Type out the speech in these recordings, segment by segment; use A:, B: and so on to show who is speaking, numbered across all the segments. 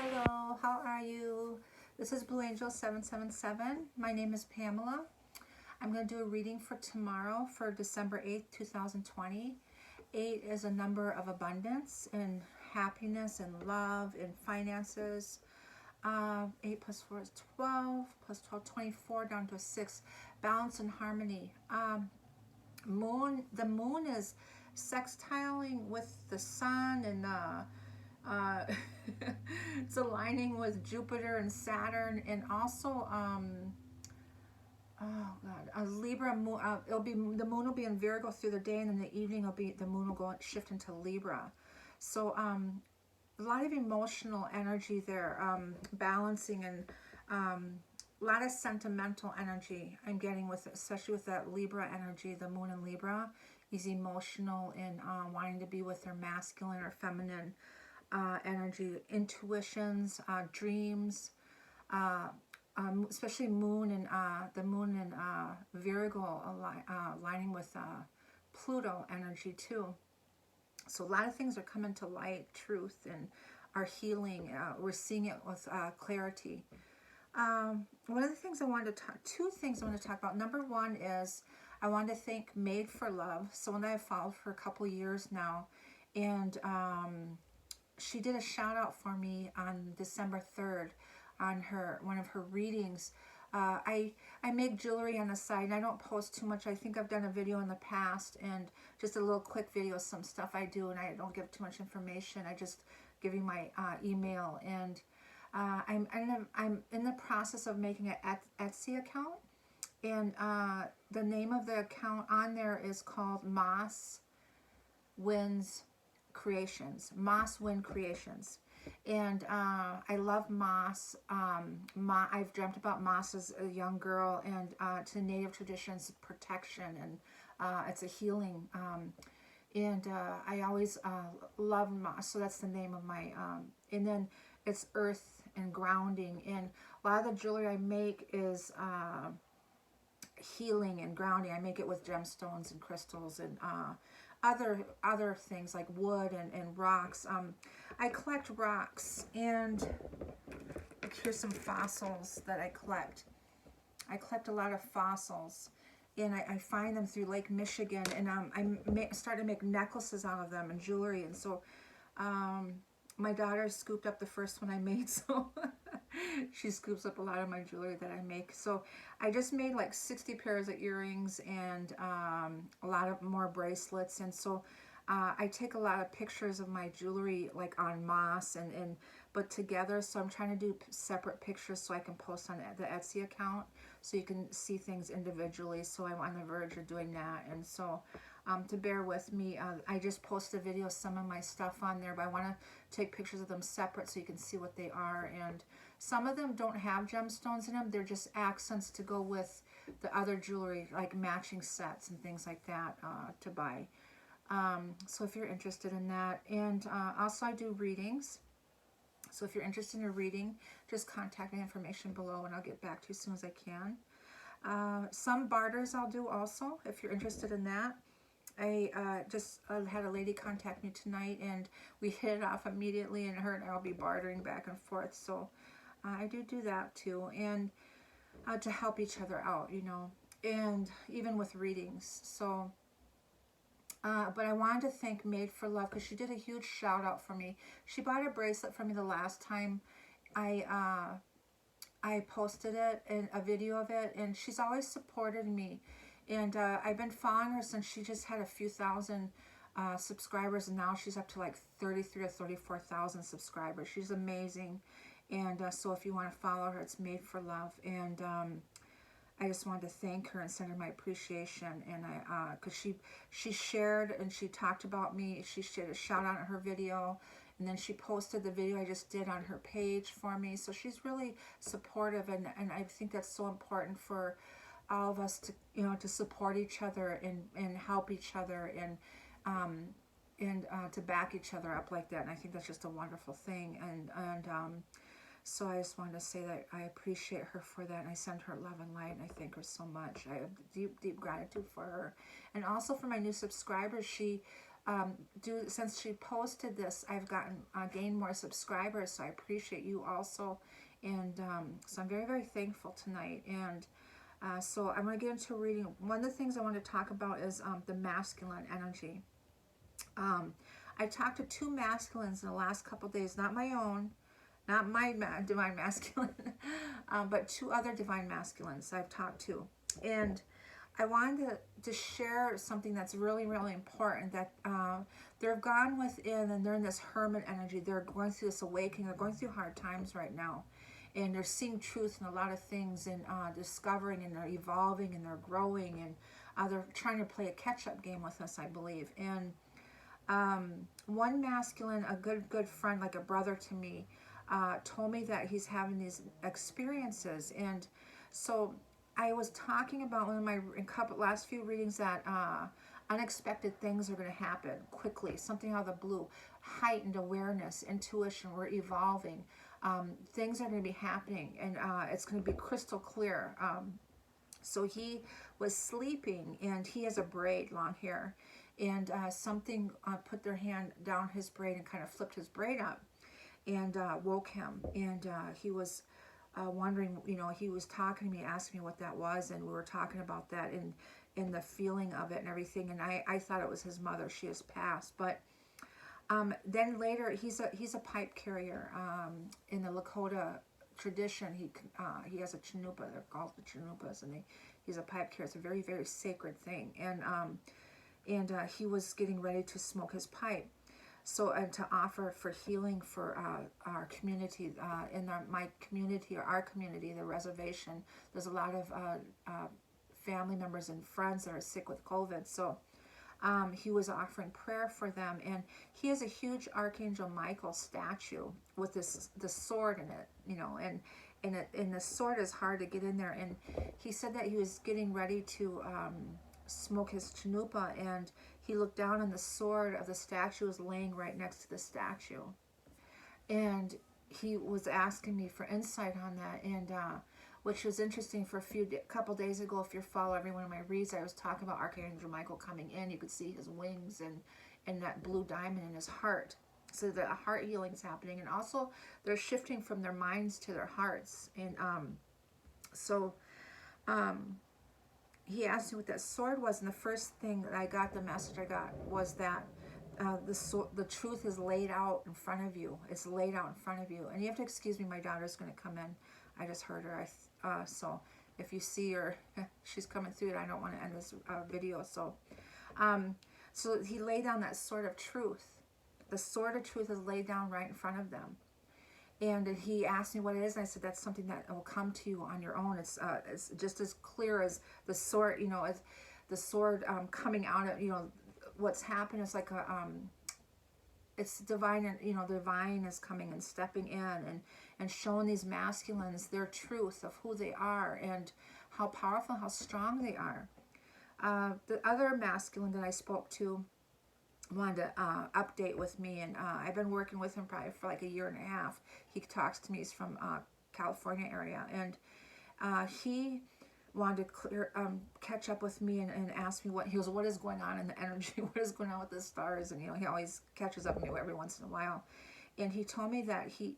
A: Hello, how are you? This is Blue Angel 777. My name is Pamela. I'm going to do a reading for tomorrow for December 8th, 2020. 8 is a number of abundance and happiness and love and finances. 8 plus 4 is 12, plus 12, 24, down to a 6. Balance and harmony. The moon is sextiling with the sun, and uh, it's aligning with Jupiter and Saturn, and also oh god, a Libra moon. It'll be, the moon will be in Virgo through the day, and in the evening the moon will go shift into Libra. So a lot of emotional energy there, balancing, and a lot of sentimental energy I'm getting with, especially with that Libra energy. The moon in Libra is emotional and wanting to be with their masculine or feminine energy, intuitions, dreams, especially moon and the moon in Virgo aligning with Pluto energy too. So a lot of things are coming to light, truth, and are healing. We're seeing it with clarity. One of the things I wanted to talk, two things I want to talk about. Number one is I wanted to thank Made for Love, someone that I've followed for a couple years now, and she did a shout out for me on December 3rd on one of her readings. I make jewelry on the side, and I don't post too much. I think I've done a video in the past, and just a little quick video of some stuff I do, and I don't give too much information. I just give you my email, and I'm in the process of making an Etsy account, and the name of the account on there is called Moss Winds Creations, Moss Wind Creations. And I love moss. I've dreamt about moss as a young girl, and to native traditions, protection, and it's a healing. And I always love moss, so that's the name of my, and then it's earth and grounding. And a lot of the jewelry I make is healing and grounding. I make it with gemstones and crystals and other things like wood and rocks. I collect rocks, and here's some fossils that I collect. I collect a lot of fossils, and I find them through Lake Michigan, and I started to make necklaces out of them and jewelry. And so my daughter scooped up the first one I made, so she scoops up a lot of my jewelry that I make. So I just made like 60 pairs of earrings and a lot of more bracelets. And so I take a lot of pictures of my jewelry like on moss and but together. So I'm trying to do separate pictures so I can post on the Etsy account so you can see things individually. So I'm on the verge of doing that. And so to bear with me, I just posted a video of some of my stuff on there, but I want to take pictures of them separate so you can see what they are. And some of them don't have gemstones in them. They're just accents to go with the other jewelry, like matching sets and things like that to buy. So if you're interested in that. And also I do readings. So if you're interested in a reading, just contact the information below and I'll get back to you as soon as I can. Some barters I'll do also, if you're interested in that. I just had a lady contact me tonight, and we hit it off immediately, and her and I'll be bartering back and forth. So I do that too, and to help each other out, you know, and even with readings. So but I wanted to thank Made for Love because she did a huge shout out for me. She bought a bracelet for me the last time I posted it, and a video of it, and she's always supported me. And I've been following her since she just had a few thousand subscribers, and now she's up to like 33 or 34,000 subscribers. She's amazing. And so if you want to follow her, it's Made for Love. And I just wanted to thank her and send her my appreciation. And because she shared and she talked about me. She did a shout out on her video, and then she posted the video I just did on her page for me. So she's really supportive, and I think that's so important for all of us to, you know, to support each other and help each other and to back each other up like that. And I think that's just a wonderful thing. And so I just wanted to say that I appreciate her for that, and I send her love and light, and I thank her so much. I have deep gratitude for her. And also for my new subscribers, she since she posted this, I've gotten gained more subscribers, so I appreciate you also. And so I'm very, very thankful tonight. And so I'm going to get into reading. One of the things I want to talk about is the masculine energy. I talked to 2 masculines in the last couple days, not my own, not my divine masculine, but 2 other divine masculines I've talked to. And I wanted to share something that's really, really important, that they're gone within and they're in this hermit energy. They're going through this awakening. They're going through hard times right now. And they're seeing truth in a lot of things, and discovering, and they're evolving, and they're growing, and they're trying to play a catch-up game with us, I believe. And one masculine, a good friend, like a brother to me, told me that he's having these experiences. And so I was talking about one of my last few readings that unexpected things are going to happen quickly, something out of the blue, heightened awareness, intuition, we're evolving. Things are going to be happening, and it's going to be crystal clear. So he was sleeping, and he has a braid, long hair, and something put their hand down his braid and kind of flipped his braid up and woke him. And he was wondering, he was talking to me, asking me what that was, and we were talking about that in the feeling of it and everything. And I thought it was his mother. She has passed, but then later he's a pipe carrier in the Lakota tradition. He has a chanupa. They're called the chanupas, and he's a pipe carrier. It's a very, very sacred thing. And he was getting ready to smoke his pipe. So, and to offer for healing for our community, in my community, or our community, the reservation, there's a lot of family members and friends that are sick with COVID. So he was offering prayer for them, and he has a huge Archangel Michael statue with the sword in it, and the sword is hard to get in there. And he said that he was getting ready to smoke his chanupa, and he looked down, and the sword of the statue was laying right next to the statue. And he was asking me for insight on that, and which was interesting. For a couple days ago, if you follow every one of my reads, I was talking about Archangel Michael coming in. You could see his wings and that blue diamond in his heart. So the heart healing is happening, and also they're shifting from their minds to their hearts. And he asked me what that sword was, and the first thing that I got, the message I got, was that the truth is laid out in front of you. It's laid out in front of you. And you have to excuse me, my daughter's going to come in. I just heard her. So if you see her, she's coming through, and I don't want to end this video. So he laid down that sword of truth. The sword of truth is laid down right in front of them. And he asked me what it is, and I said, that's something that will come to you on your own. It's just as clear as the sword, as the sword coming out of, what's happened is like it's divine, and, divine is coming and stepping in and showing these masculines their truth of who they are and how powerful, how strong they are. The other masculine that I spoke to wanted to update with me, and I've been working with him probably for like a year and a half. He talks to me. He's from California area, and he wanted to catch up with me and ask me what is going on in the energy, what is going on with the stars, and he always catches up with me every once in a while. And he told me that he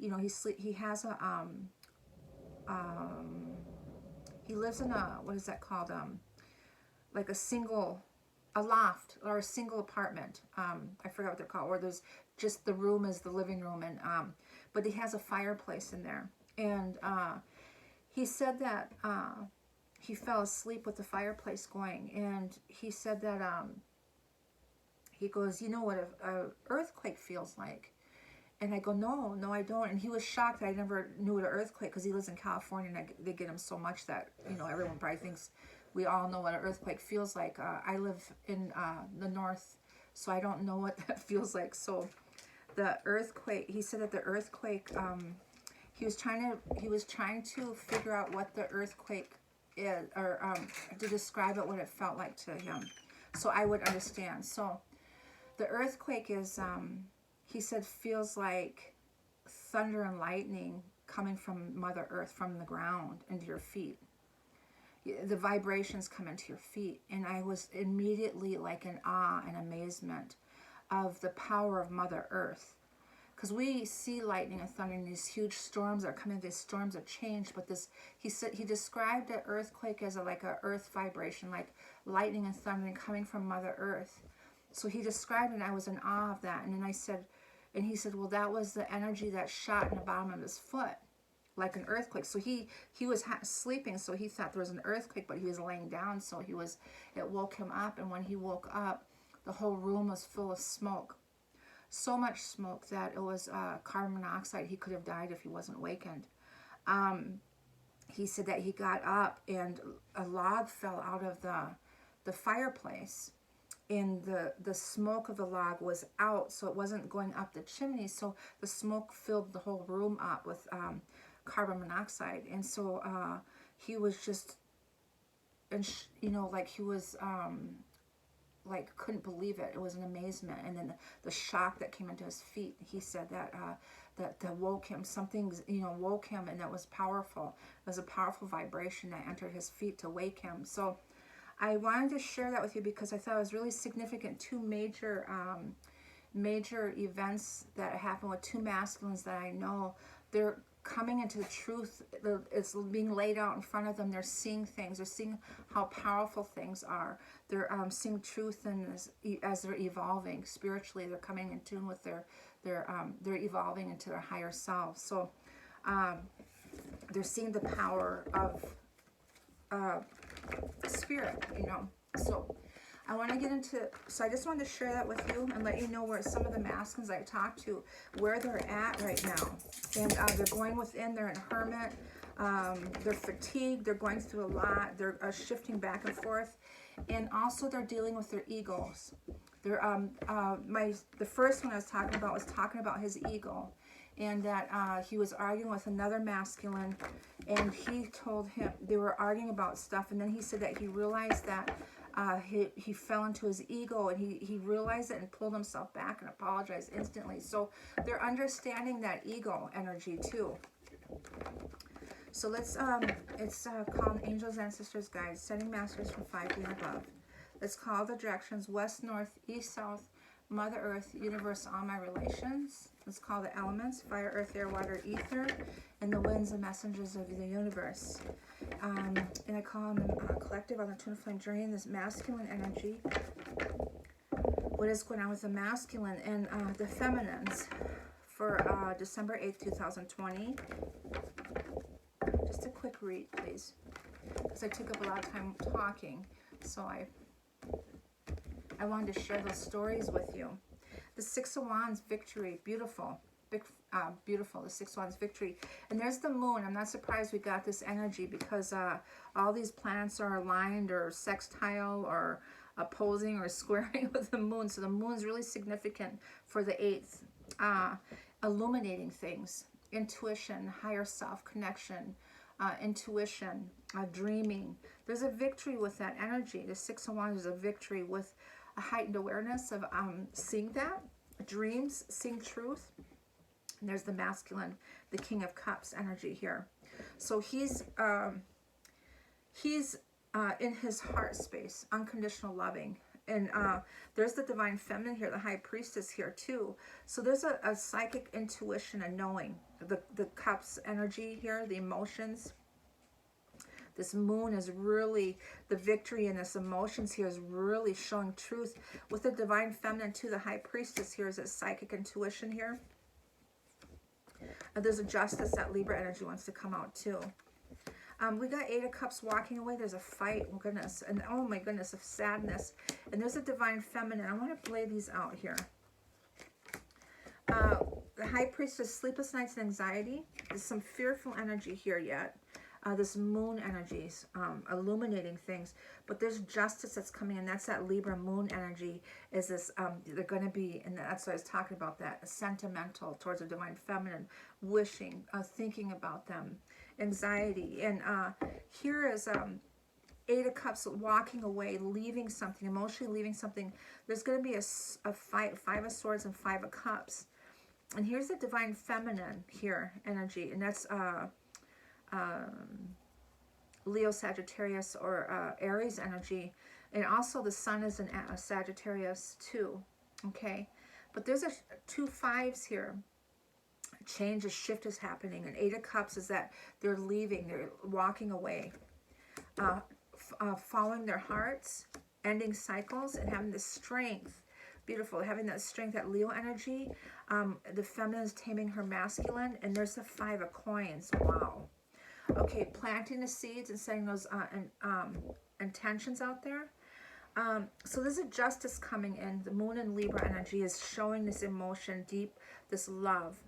A: has a he lives in a, what is that called, like a loft or a single apartment. I forgot what they're called, where there's just the room is the living room, and but he has a fireplace in there. And he said that he fell asleep with the fireplace going, and he said that he goes, you know what a earthquake feels like? And I go, no, I don't. And he was shocked that I never knew what an earthquake, because he lives in California, and they get him so much that everyone probably thinks we all know what an earthquake feels like. I live in the north, so I don't know what that feels like. So the earthquake, he said that the earthquake, he was trying to figure out what the earthquake is, or to describe it, what it felt like to him, so I would understand. So the earthquake is, he said, feels like thunder and lightning coming from Mother Earth, from the ground into your feet. The vibrations come into your feet, and I was immediately like in awe and amazement of the power of Mother Earth. Because we see lightning and thunder and these huge storms are coming, these storms are changed, but this, he described an earthquake as like a earth vibration, like lightning and thunder coming from Mother Earth. So he described it, and I was in awe of that. And then I said, and he said, well, that was the energy that shot in the bottom of his foot, like an earthquake. So he was sleeping, so he thought there was an earthquake, but he was laying down, so it woke him up. And when he woke up, the whole room was full of smoke. So much smoke that it was carbon monoxide. He could have died if he wasn't awakened. He said that he got up and a log fell out of the fireplace, and the smoke of the log was out, so it wasn't going up the chimney. So the smoke filled the whole room up with carbon monoxide. And so he was just, and like he was like couldn't believe it. It was an amazement. And then the shock that came into his feet, he said that that woke him. Something woke him, and that was powerful. It was a powerful vibration that entered his feet to wake him. So I wanted to share that with you because I thought it was really significant. Two major events that happened with two masculines that I know. They're coming into the truth. It's being laid out in front of them. They're seeing things. They're seeing how powerful things are. They're seeing truth, and as they're evolving spiritually, they're coming in tune with they're evolving into their higher selves. So they're seeing the power of spirit. So I want to get into, so I just wanted to share that with you and let you know where some of the masculines I talked to, where they're at right now. And they're going within, they're in hermit, they're fatigued, they're going through a lot, they're shifting back and forth, and also they're dealing with their egos. They're, the first one I was talking about his ego, and that he was arguing with another masculine, and he told him, they were arguing about stuff, and then he said that he realized that he fell into his ego, and he realized it and pulled himself back and apologized instantly. So they're understanding that ego energy too. So let's it's called Angels, Ancestors, Guides, Sending Masters from 5D and above. Let's call the directions: west, north, east, south, Mother Earth, universe, all my relations. Let's call the elements: fire, earth, air, water, ether, and the winds and messengers of the universe. And I call them collective on the twin flame journey in this masculine energy. What is going on with the masculine and the feminines for December 8th, 2020. Just a quick read, please, because I took up a lot of time talking, so I wanted to share those stories with you. The Six of Wands, victory, beautiful, beautiful. The Six of Wands, victory, and there's the moon. I'm not surprised we got this energy because all these planets are aligned or sextile or opposing or squaring with the moon. So the moon's really significant for the 8th, illuminating things, intuition, higher self connection, intuition, dreaming. There's a victory with that energy. The Six of Wands is a victory with a heightened awareness of seeing that, dreams, seeing truth. And there's the masculine, the King of Cups energy here. So he's in his heart space, unconditional loving. And there's the divine feminine here, the high priestess here too. So there's a psychic intuition and knowing. The cups energy here, the emotions. This moon is really, the victory in this emotions here is really showing truth. With the divine feminine too, the high priestess here is a psychic intuition here. And there's a justice, that Libra energy wants to come out too. We got 8 of Cups walking away. There's a fight, oh goodness, and oh my goodness, of sadness. And there's a divine feminine. I want to play these out here. The high priestess, sleepless nights and anxiety. There's some fearful energy here yet. This moon energies, illuminating things. But there's justice that's coming in. That's that Libra moon energy. Is this, they're going to be, and that's what I was talking about, that sentimental towards the divine feminine, wishing, thinking about them, anxiety. And here is 8 of Cups walking away, leaving something, emotionally leaving something. There's going to be a fight, 5 of Swords and 5 of Cups. And here's the divine feminine here, energy. And that's Leo, Sagittarius, or Aries energy. And also the sun is in Sagittarius too. Okay. But there's a 2 5s here. Change, a shift is happening. And 8 of Cups is that they're leaving, they're walking away, following their hearts, ending cycles, and having the strength. Beautiful, having that strength, that Leo energy. The feminine is taming her masculine, and there's the 5 of coins. Wow. Okay, planting the seeds and setting those intentions out there. So there's a justice coming in. The moon and Libra energy is showing this emotion, deep, this love,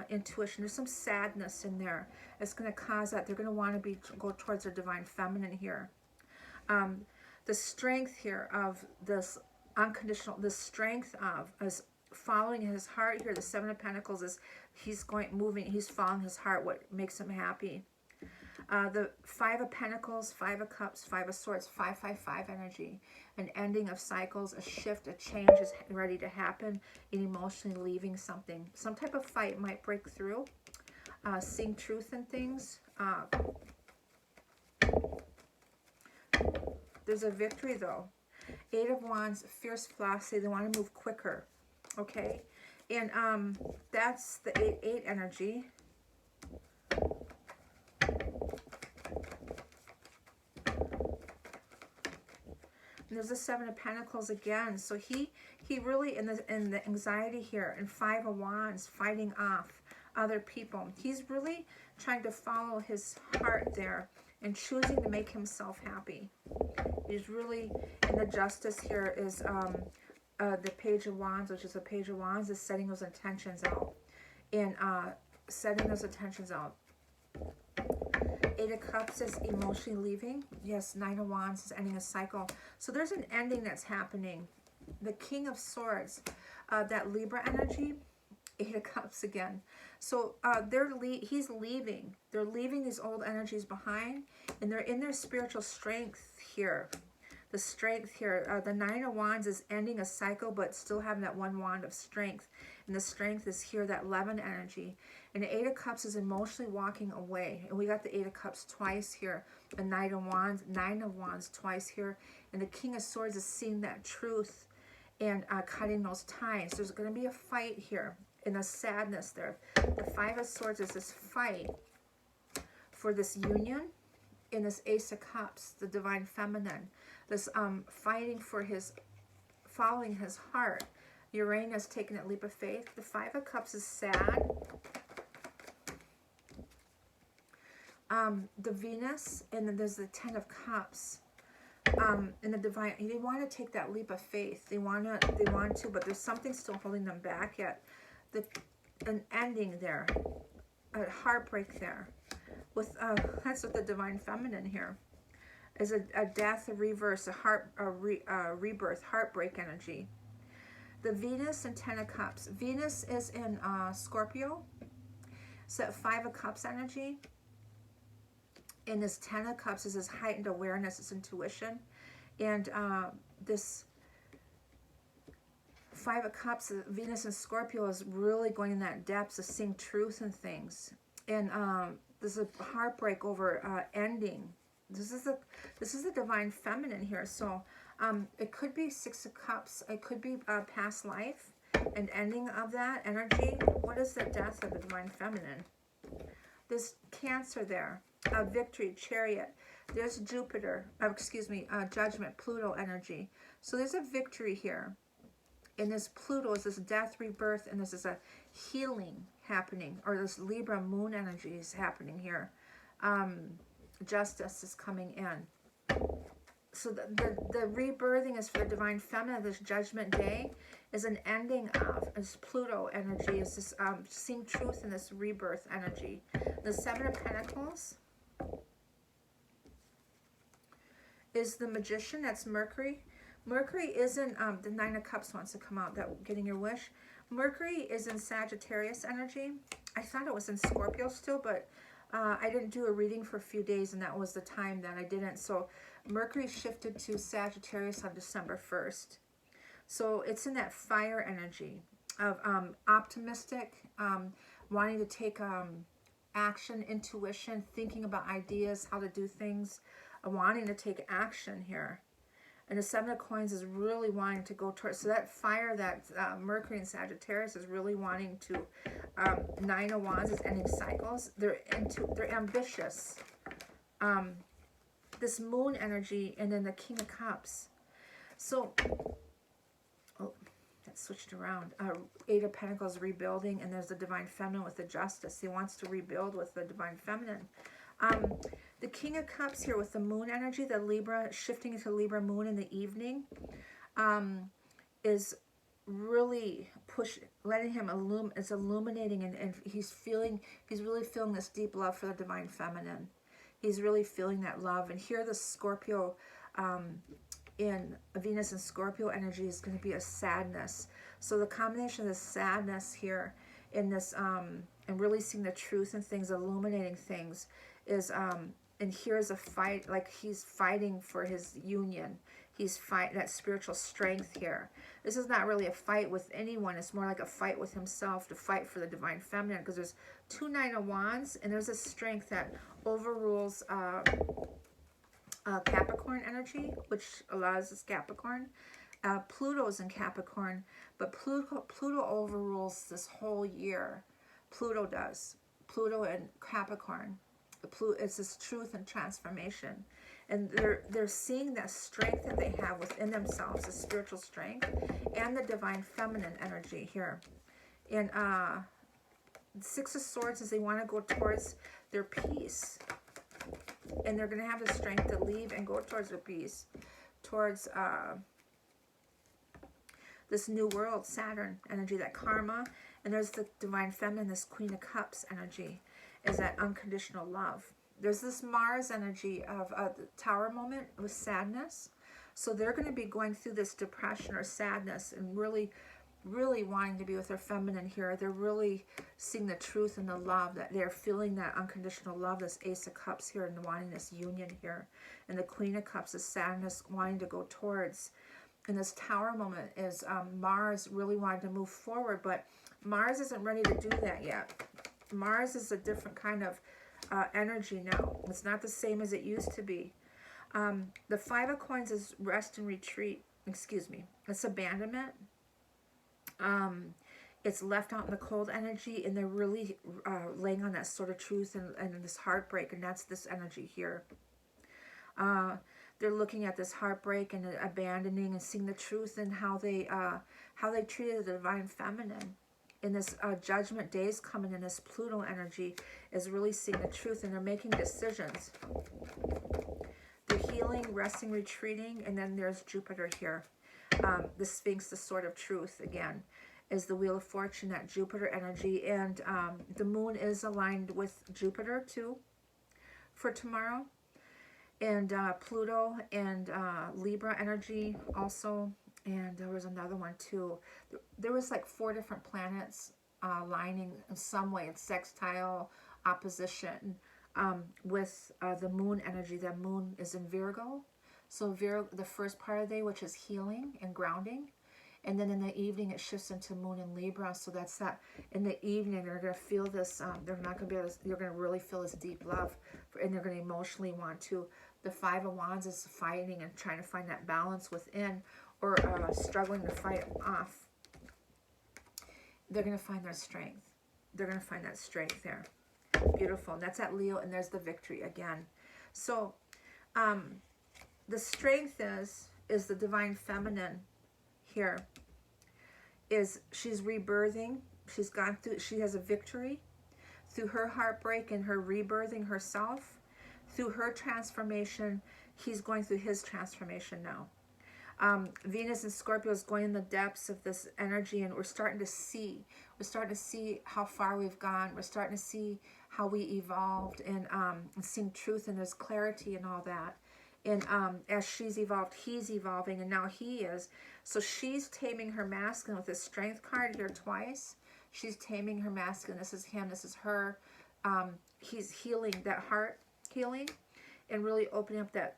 A: intuition. There's some sadness in there. It's going to cause that. They're going to want to go towards their divine feminine here. The strength here of this unconditional, the strength of is following his heart here. The 7 of Pentacles is he's following his heart, what makes him happy. The 5 of Pentacles, 5 of Cups, 5 of Swords, 555 energy. An ending of cycles, a shift, a change is ready to happen, and emotionally leaving something. Some type of fight might break through. Seeing truth in things. There's a victory though. 8 of Wands, fierce velocity. They want to move quicker. Okay? And that's the 8-8 energy. And there's the 7 of Pentacles again. So he really in the anxiety here, and 5 of Wands, fighting off other people. He's really trying to follow his heart there and choosing to make himself happy. He's really, and the justice here is the Page of Wands, which is the Page of Wands, is setting those intentions out. And setting those intentions out. 8 of Cups is emotionally leaving. Yes, 9 of Wands is ending a cycle. So there's an ending that's happening. The King of Swords, that Libra energy, 8 of Cups again. So he's leaving. They're leaving these old energies behind, and they're in their spiritual strength here. The strength here, the 9 of Wands is ending a cycle, but still having that 1 wand of strength. And the strength is here, that 11 energy. And the 8 of Cups is emotionally walking away. And we got the 8 of Cups twice here. The 9 of Wands twice here. And the King of Swords is seeing that truth and cutting those ties. There's going to be a fight here. And the sadness there. The 5 of Swords is this fight for this union. In this Ace of Cups, the divine feminine. This fighting for following his heart. Uranus taking that leap of faith. The 5 of Cups is sad. The Venus, and then there's the 10 of Cups. And the divine, they want to take that leap of faith. They want to, but there's something still holding them back yet. An ending there, a heartbreak there. That's with the divine feminine here. Is a death, a reverse, a rebirth, heartbreak energy. The Venus and 10 of Cups. Venus is in Scorpio. So that 5 of Cups energy. And this 10 of Cups is this heightened awareness, this intuition. And this 5 of Cups, Venus and Scorpio, is really going in that depths of seeing truth in things. And there's a heartbreak over ending. This is the divine feminine here. So it could be 6 of Cups. It could be past life, an ending of that energy. What is the death of the divine feminine? There's Cancer there. Victory, Chariot. There's Jupiter. Judgment, Pluto energy. So there's a victory here. And this Pluto is this death, rebirth, and this is a healing happening, or this Libra moon energy is happening here. Justice is coming in. So the rebirthing is for the divine feminine. This Judgment Day is an ending of this Pluto energy, is this seeing truth in this rebirth energy. The 7 of Pentacles is the Magician. That's Mercury. Mercury isn't, the 9 of Cups wants to come out, that getting your wish. Mercury is in Sagittarius energy. I thought it was in Scorpio still, but I didn't do a reading for a few days, and that was the time that I didn't. So Mercury shifted to Sagittarius on December 1st. So it's in that fire energy of optimistic, wanting to take action, intuition, thinking about ideas, how to do things, wanting to take action here. And the Seven of Coins is really wanting to go towards, so that fire, that Mercury and Sagittarius is really wanting to, Nine of Wands is ending cycles. They're ambitious. This Moon energy, and then the King of Cups. So, oh, that switched around. Eight of Pentacles, rebuilding, and there's the Divine Feminine with the Justice. He wants to rebuild with the Divine Feminine. The King of Cups here with the Moon energy, the Libra, shifting into Libra Moon in the evening, is really letting him illuminating, and he's really feeling this deep love for the Divine Feminine. He's really feeling that love. And here the Scorpio, in Venus and Scorpio energy, is going to be a sadness. So the combination of the sadness here in this, and really seeing the truth in things, illuminating things, is, and here's a fight, like he's fighting for his union. He's fighting that spiritual strength here. This is not really a fight with anyone. It's more like a fight with himself, to fight for the Divine Feminine, because there's two Nine of Wands, and there's a strength that overrules Capricorn energy, which allows this Capricorn. Pluto's in Capricorn, but Pluto overrules this whole year. Pluto does. Pluto and Capricorn. It's this truth and transformation. And they're seeing that strength that they have within themselves, the spiritual strength, and the Divine Feminine energy here. And Six of Swords is they want to go towards their peace. And they're going to have the strength to leave and go towards their peace, towards this new world, Saturn energy, that karma. And there's the Divine Feminine, this Queen of Cups energy, is that unconditional love. There's this Mars energy of the Tower moment with sadness. So they're going to be going through this depression or sadness and really, really wanting to be with their feminine here. They're really seeing the truth and the love, that they're feeling that unconditional love, this Ace of Cups here, and wanting this union here. And the Queen of Cups is sadness, wanting to go towards. And this Tower moment is Mars really wanting to move forward, but Mars isn't ready to do that yet. Mars is a different kind of energy now. It's not the same as it used to be. The Five of Coins is rest and retreat. Excuse me. It's abandonment. It's left out in the cold energy, and they're really laying on that sort of truth and this heartbreak, and that's this energy here. They're looking at this heartbreak and abandoning and seeing the truth in how they treated the Divine Feminine. In this judgment days coming in, this Pluto energy is really seeing the truth, and they're making decisions. They're healing, resting, retreating, and then there's Jupiter here. The Sphinx, the Sword of Truth, again, is the Wheel of Fortune, that Jupiter energy. And the moon is aligned with Jupiter too for tomorrow. And Pluto and Libra energy also. And there was another one too. There was like 4 different planets aligning in some way. It's sextile opposition with the moon energy. The moon is in Virgo. So Virgo, the first part of the day, which is healing and grounding. And then in the evening, it shifts into moon and Libra. So that's that. In the evening, they're going to feel this. They're not going to be able to, you're going to really feel this deep love. And they're going to emotionally want to. The Five of Wands is fighting and trying to find that balance within, or struggling to fight off. They're going to find their strength. They're going to find that strength there. Beautiful. And that's at Leo, and there's the victory again. So the strength is the Divine Feminine here. She's rebirthing. She's gone through, she has a victory through her heartbreak and her rebirthing herself. Through her transformation, he's going through his transformation now. Venus and Scorpio is going in the depths of this energy, and we're starting to see how far we've gone. We're starting to see how we evolved, and seeing truth, and there's clarity and all that. And as she's evolved, he's evolving, and now he is. So she's taming her masculine with this Strength card here twice. She's taming her masculine. This is him. This is her. He's healing that heart healing, and really opening up that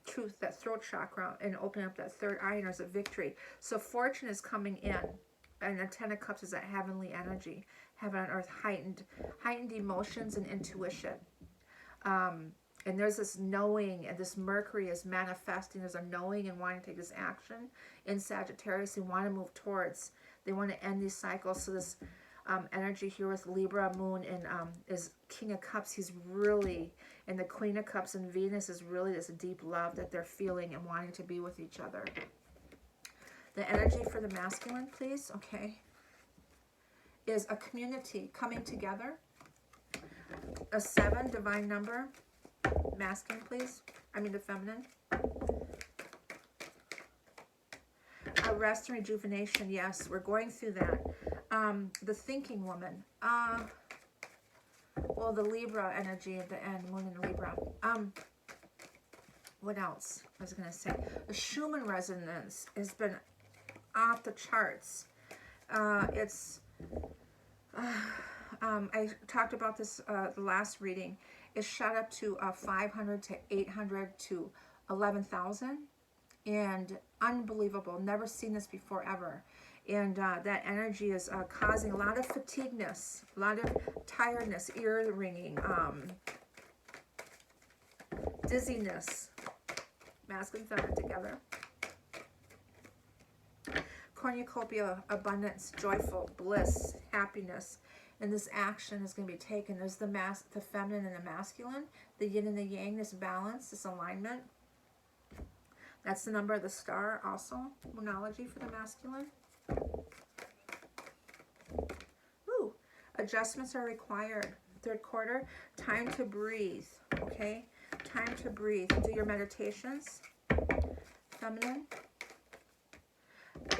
A: truth, that throat chakra, and opening up that third eye, and there's a victory. So fortune is coming in, and the Ten of Cups is that heavenly energy, heaven on earth, heightened emotions and intuition. And there's this knowing, and this Mercury is manifesting. There's a knowing and wanting to take this action in Sagittarius. They want to move towards. They want to end these cycles. So this energy here with Libra moon and is King of Cups. He's really, and the Queen of Cups and Venus is really this deep love that they're feeling and wanting to be with each other. The energy for the masculine, please, okay, is a community coming together. A 7, divine number. Masculine, please. I mean the feminine. A rest and rejuvenation. Yes, we're going through that. The thinking woman. Well, the Libra energy at the end. Moon in Libra. What else was I going to say? The Schumann resonance has been off the charts. I talked about this the last reading. It shot up to 500 to 800 to 11,000, and unbelievable. Never seen this before ever. And that energy is causing a lot of fatigueness, a lot of tiredness, ear ringing, dizziness. Masculine, feminine together. Cornucopia, abundance, joyful, bliss, happiness. And this action is going to be taken. There's the feminine and the masculine, the yin and the yang, this balance, this alignment. That's the number of the star also. Moonology for the masculine. Ooh, adjustments are required. Third quarter, time to breathe, okay? Time to breathe. Do your meditations. Feminine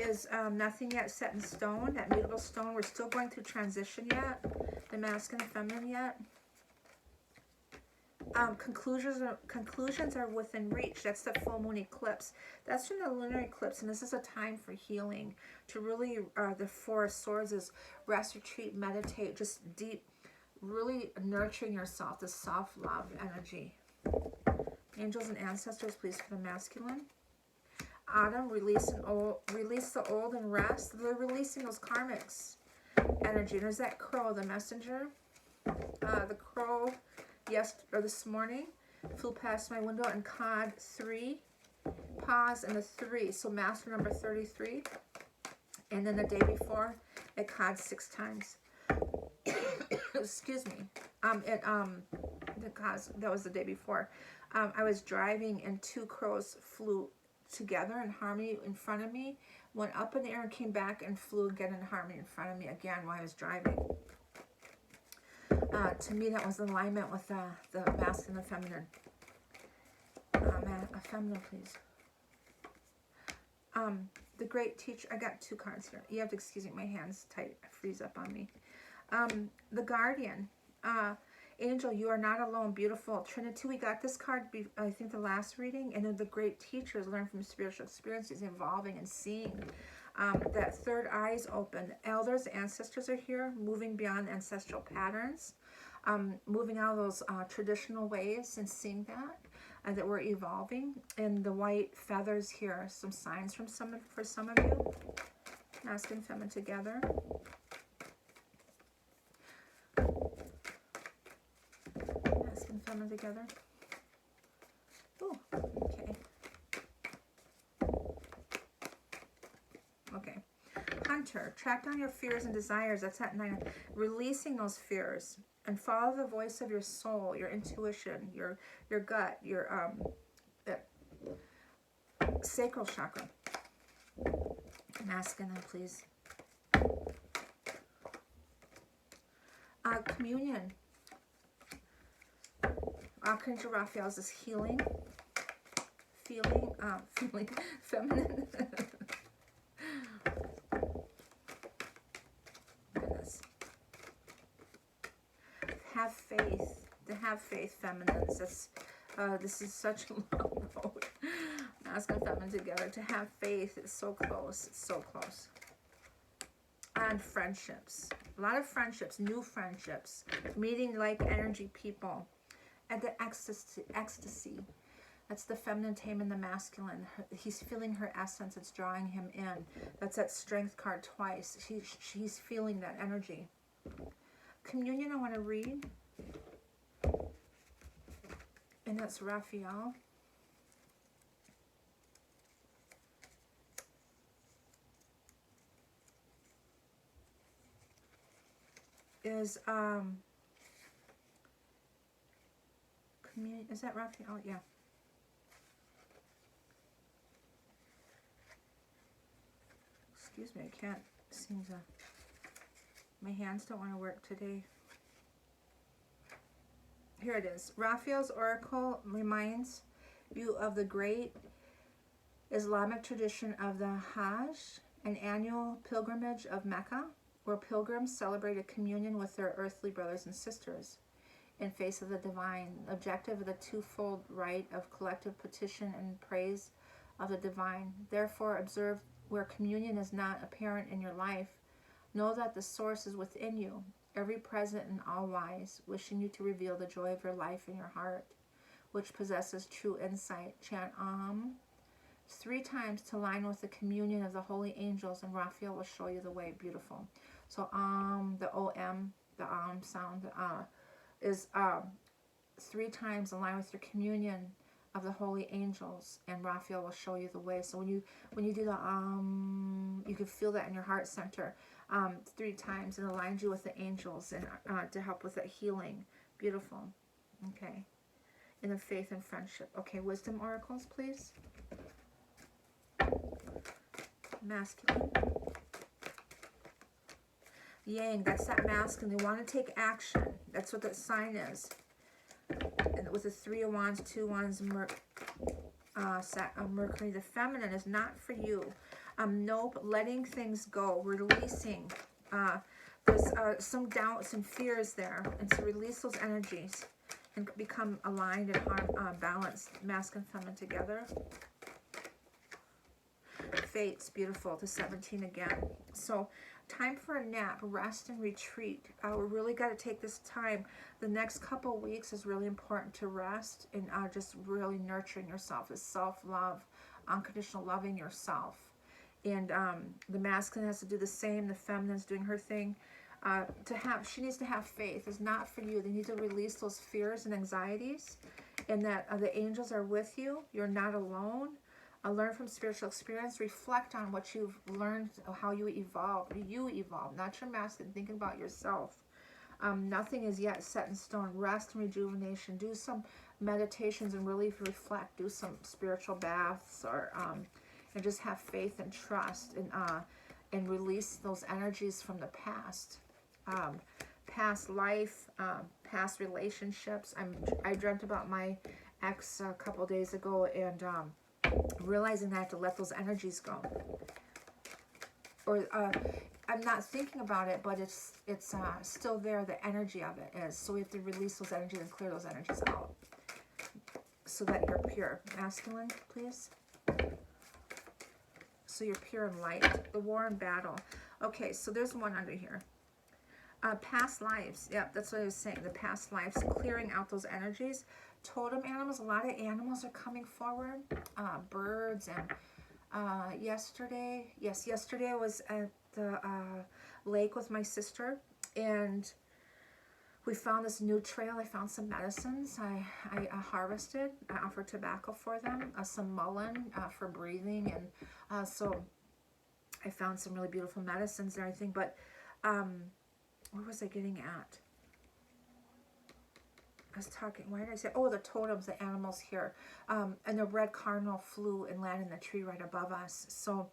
A: is nothing yet set in stone. That mutable stone, we're still going through transition yet. The masculine, feminine yet. Conclusions are within reach. That's the full moon eclipse. That's from the lunar eclipse, and this is a time for healing. To really, the Four of Swords is rest, retreat, meditate, just deep, really nurturing yourself, the self-love energy. Angels and ancestors, please, for the masculine. Autumn, release the old and rest. They're releasing those karmics energy. There's that crow, the messenger. The crow, this morning, flew past my window and cawed 3. Pause and the 3. So master number 33. And then the day before, it cawed 6 times. Excuse me. That was the day before. I was driving and 2 crows flew together in harmony in front of me, went up in the air and came back and flew again in harmony in front of me again while I was driving. To me, that was in alignment with the masculine and feminine. A feminine, please. The great teacher. I got 2 cards here. You have to excuse me. My hand's tight. Freeze up on me. The guardian. Angel, you are not alone. Beautiful. Trinity, we got this card, I think, the last reading. And then the great teachers learn from spiritual experiences, evolving and seeing. That third eye is open. Elders, ancestors are here, moving beyond ancestral patterns. Moving out of those traditional ways and seeing that we're evolving. And the white feathers here, some signs for some of you. Masculine and feminine together. Masculine and feminine together. Oh, okay. Okay. Hunter, track down your fears and desires. That's at 9. Releasing those fears and follow the voice of your soul, your intuition, your gut, your sacral chakra. Masculine, please. Communion. Archangel Raphael is this healing, feeling, feminine. Have faith. To have faith, feminines. This is such a long road. Masculine and feminine together. To have faith is so close. It's so close. And friendships. A lot of friendships. New friendships. Meeting like energy people. And the ecstasy. That's the feminine tame and the masculine. He's feeling her essence. It's drawing him in. That's that strength card twice. She's feeling that energy. Communion, I want to read. and that's Raphael. Is is that Raphael? Yeah. Excuse me, I can't seem to, my hands don't want to work today. Here it is. Raphael's oracle reminds you of the great Islamic tradition of the Hajj, an annual pilgrimage of Mecca, where pilgrims celebrated communion with their earthly brothers and sisters in face of the divine. The objective of the twofold rite of collective petition and praise of the divine. Therefore, observe where communion is not apparent in your life. Know that the source is within you, every present and all wise, wishing you to reveal the joy of your life in your heart, which possesses true insight. Chant 3 times to align with the communion of the holy angels, and Raphael will show you the way. Beautiful. So the om, the sound is 3 times align with your communion of the holy angels, and Raphael will show you the way. So when you do the you can feel that in your heart center 3 times, and aligns you with the angels and to help with that healing. Beautiful. Okay. In the faith and friendship. Okay, wisdom oracles, please. Masculine. Yang, that's that masculine. They want to take action. That's what that sign is. And with the 3 of Wands, 2 Wands, Mercury. The feminine is not for you. Nope, letting things go, releasing. There's some doubts and fears there, and to release those energies and become aligned and balanced, masculine and feminine together. Fates, beautiful, to 17 again. So time for a nap, rest and retreat. We really got to take this time. The next couple weeks is really important to rest and just really nurturing yourself. Is self-love, unconditional loving yourself. And the masculine has to do the same. The feminine is doing her thing. She needs to have faith. It's not for you. They need to release those fears and anxieties, and that the angels are with you. You're not alone. Learn from spiritual experience. Reflect on what you've learned, how you evolve. You evolve, not your masculine. Thinking about yourself. Nothing is yet set in stone. Rest and rejuvenation. Do some meditations and really reflect. Do some spiritual baths, or and just have faith and trust, and release those energies from the past. Past life, past relationships. I dreamt about my ex a couple days ago, and realizing I have to let those energies go. Or I'm not thinking about it, but it's still there. The energy of it is. So we have to release those energies and clear those energies out, so that you're pure. Masculine, please. So you're pure and light. The war and battle. Okay, so there's one under here. Past lives. Yep, that's what I was saying. The past lives, clearing out those energies. Totem animals. A lot of animals are coming forward. Birds and yesterday I was at the lake with my sister, and we found this new trail. I found some medicines. I harvested. I offered tobacco for them, some mullein for breathing, and so I found some really beautiful medicines and everything. But what was I getting at? I was talking, why did I say, oh, the totems, the animals here. And the red cardinal flew and landed in the tree right above us. So,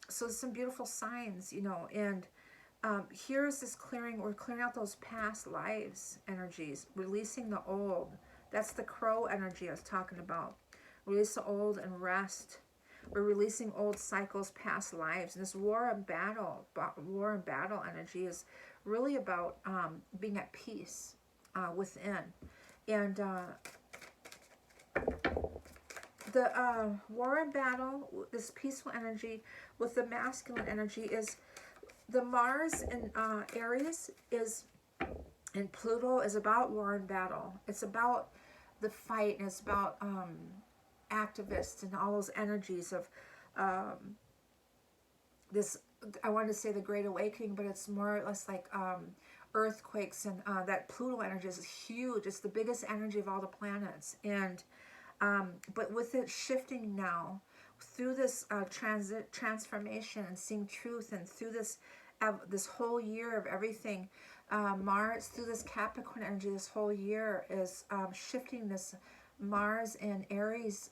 A: so some beautiful signs, you know, and here's this clearing. We're clearing out those past lives energies, releasing the old. That's the crow energy I was talking about. Release the old and rest. We're releasing old cycles, past lives. And this war and battle energy is really about being at peace within. And the war and battle, this peaceful energy with the masculine energy, is the Mars in Aries is, and Pluto is about war and battle. It's about the fight, and it's about activists and all those energies of this, I wanted to say the Great Awakening, but it's more or less like earthquakes, and that Pluto energy is huge. It's the biggest energy of all the planets. And but with it shifting now through this transformation and seeing truth, and through this whole year of everything, Mars through this Capricorn energy this whole year is shifting. This Mars in Aries,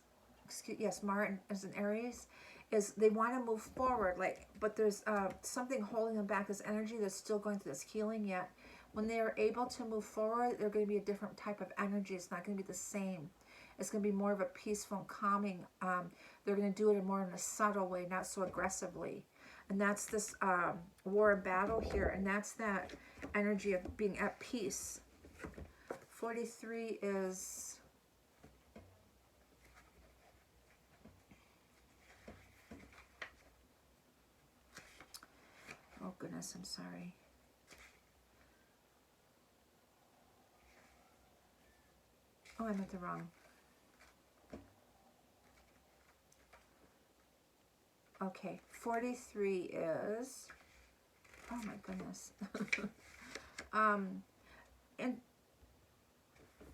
A: Mars is in Aries, is they want to move forward, like, but there's something holding them back. This energy that's still going through this healing yet. When they are able to move forward, they're going to be a different type of energy. It's not going to be the same. It's going to be more of a peaceful and calming. They're going to do it more in a subtle way, not so aggressively. And that's this war and battle here. And that's that energy of being at peace. 43 is... Oh, goodness, I'm sorry. Oh, I meant the wrong. Okay, 43 is... Oh, my goodness. And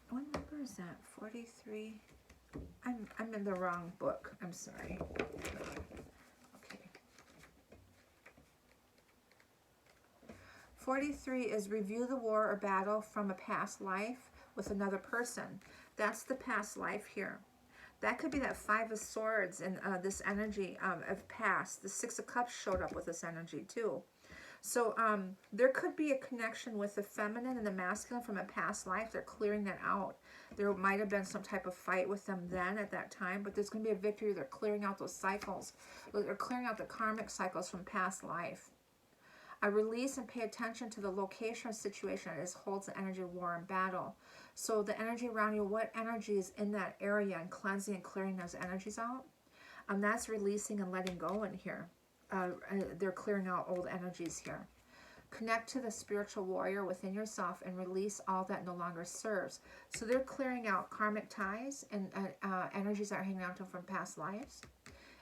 A: what number is that? 43? I'm in the wrong book. I'm sorry. Okay. 43 is review the war or battle from a past life with another person. That's the past life here. That could be that 5 of Swords and this energy of past. The 6 of Cups showed up with this energy too. So there could be a connection with the feminine and the masculine from a past life. They're clearing that out. There might have been some type of fight with them then at that time, but there's going to be a victory. They're clearing out those cycles. They're clearing out the karmic cycles from past life. I release and pay attention to the location or situation that holds the energy of war and battle. So the energy around you, what energy is in that area, and cleansing and clearing those energies out. That's releasing and letting go in here. They're clearing out old energies here. Connect to the spiritual warrior within yourself and release all that no longer serves. So they're clearing out karmic ties and energies that are hanging out to them from past lives.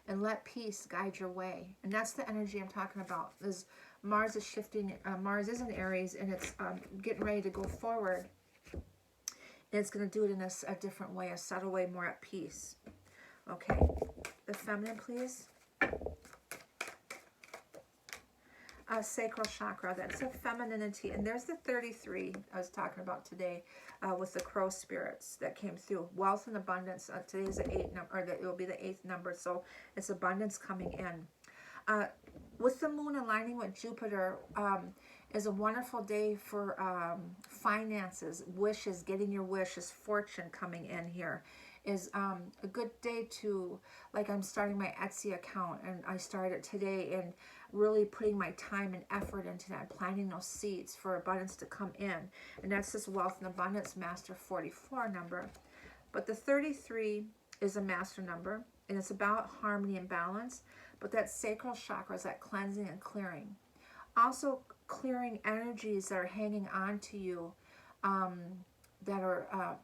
A: And let peace guide your way. And that's the energy I'm talking about. Is Mars is shifting. Mars is in Aries, and it's getting ready to go forward. And it's going to do it in a different way, a subtle way, more at peace. Okay. The feminine, please. Sacral chakra, that's a femininity. And there's the 33 I was talking about today with the crow spirits that came through. Wealth and abundance. Today is the 8th number, or it will be the 8th number, so it's abundance coming in. With the moon aligning with Jupiter is a wonderful day for finances, wishes, getting your wishes, fortune coming in here. Is a good day to, like, I'm starting my Etsy account, and I started today, and really putting my time and effort into that, planting those seeds for abundance to come in. And that's this wealth and abundance master 44 number. But the 33 is a master number, and it's about harmony and balance. But that sacral chakra is that cleansing and clearing. Also clearing energies that are hanging on to you, that are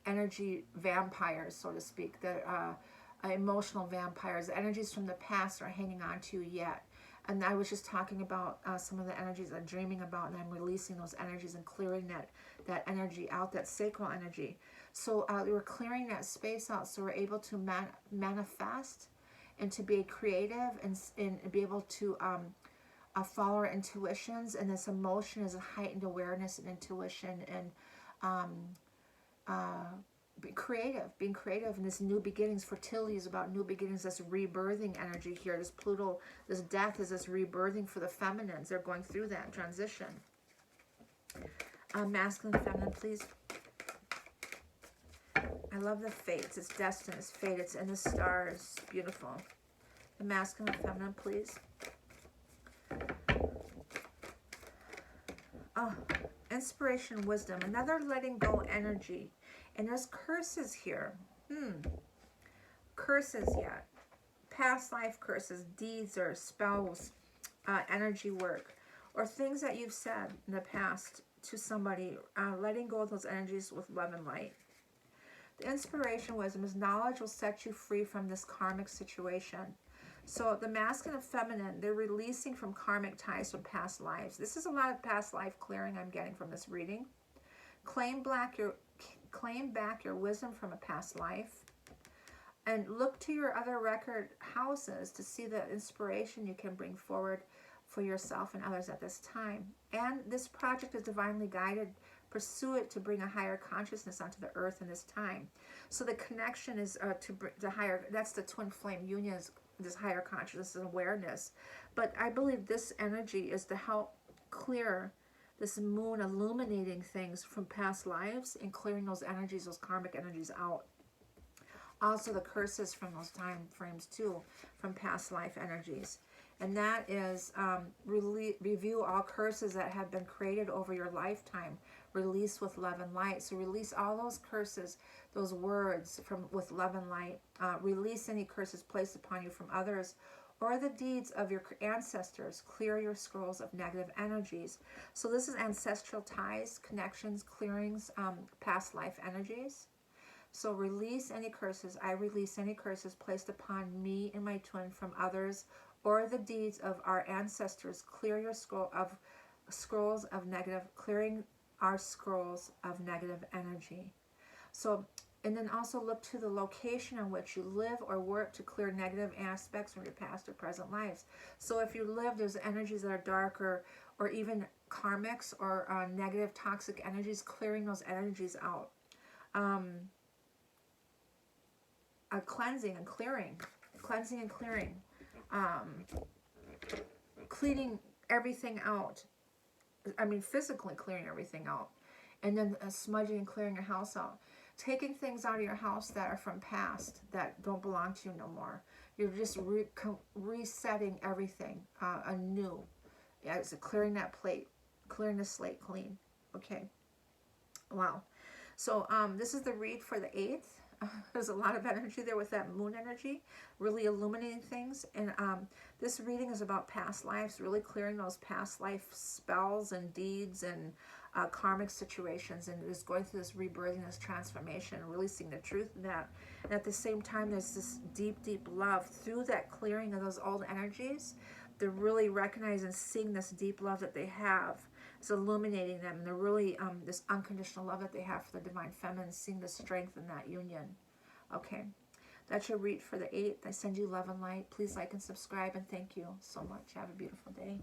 A: energy vampires, so to speak, that emotional vampires. The energies from the past are hanging on to you yet. And I was just talking about some of the energies I'm dreaming about, and I'm releasing those energies and clearing that energy out, that sacral energy. So we're clearing that space out, so we're able to manifest and to be creative and be able to follow our intuitions. And this emotion is a heightened awareness and intuition, and being creative in this new beginnings. Fertility is about new beginnings, this rebirthing energy here. This Pluto, this death is this rebirthing for the feminines. They're going through that transition. Masculine, feminine, please. I love the fates. It's destined, it's fate, it's in the stars. Beautiful. The masculine, feminine, please. Oh, inspiration, wisdom. Another letting go energy. And there's curses here. Curses yet. Past life curses, deeds or spells, energy work, or things that you've said in the past to somebody, letting go of those energies with love and light. The inspiration wisdom is knowledge will set you free from this karmic situation. So the masculine and feminine, they're releasing from karmic ties from past lives. This is a lot of past life clearing I'm getting from this reading. Claim back your wisdom from a past life. And look to your other record houses to see the inspiration you can bring forward for yourself and others at this time. And this project is divinely guided. Pursue it to bring a higher consciousness onto the earth in this time. So the connection is to bring the higher, that's the twin flame union, is this higher consciousness and awareness. But I believe this energy is to help clear this moon, illuminating things from past lives and clearing those energies, those karmic energies out. Also the curses from those time frames too, from past life energies. And that is review all curses that have been created over your lifetime. Release with love and light. So release all those curses, those words with love and light. Release any curses placed upon you from others or the deeds of your ancestors. Clear your scrolls of negative energies. So this is ancestral ties, connections, clearings, past life energies. So release any curses. I release any curses placed upon me and my twin from others or the deeds of our ancestors. Clear your scrolls of negative, clearing our scrolls of negative energy. So, and then also look to the location in which you live or work to clear negative aspects from your past or present lives. So if you live, there's energies that are darker or even karmics or negative toxic energies, clearing those energies out. Cleansing and clearing, cleaning everything out. I mean, physically clearing everything out, and then smudging and clearing your house out. Taking things out of your house that are from past, that don't belong to you no more. You're just resetting everything anew. Yeah, it's clearing that plate, clearing the slate clean. Okay. Wow. So this is the read for the 8th. There's a lot of energy there with that moon energy, really illuminating things. And this reading is about past lives, really clearing those past life spells and deeds and karmic situations, and just going through this rebirthing, this transformation, releasing the truth in that. And at the same time, there's this deep, deep love through that clearing of those old energies. They're really recognizing and seeing this deep love that they have. It's illuminating them. And they're really, this unconditional love that they have for the divine feminine, seeing the strength in that union. Okay. That's your read for the 8th. I send you love and light. Please like and subscribe, and thank you so much. Have a beautiful day.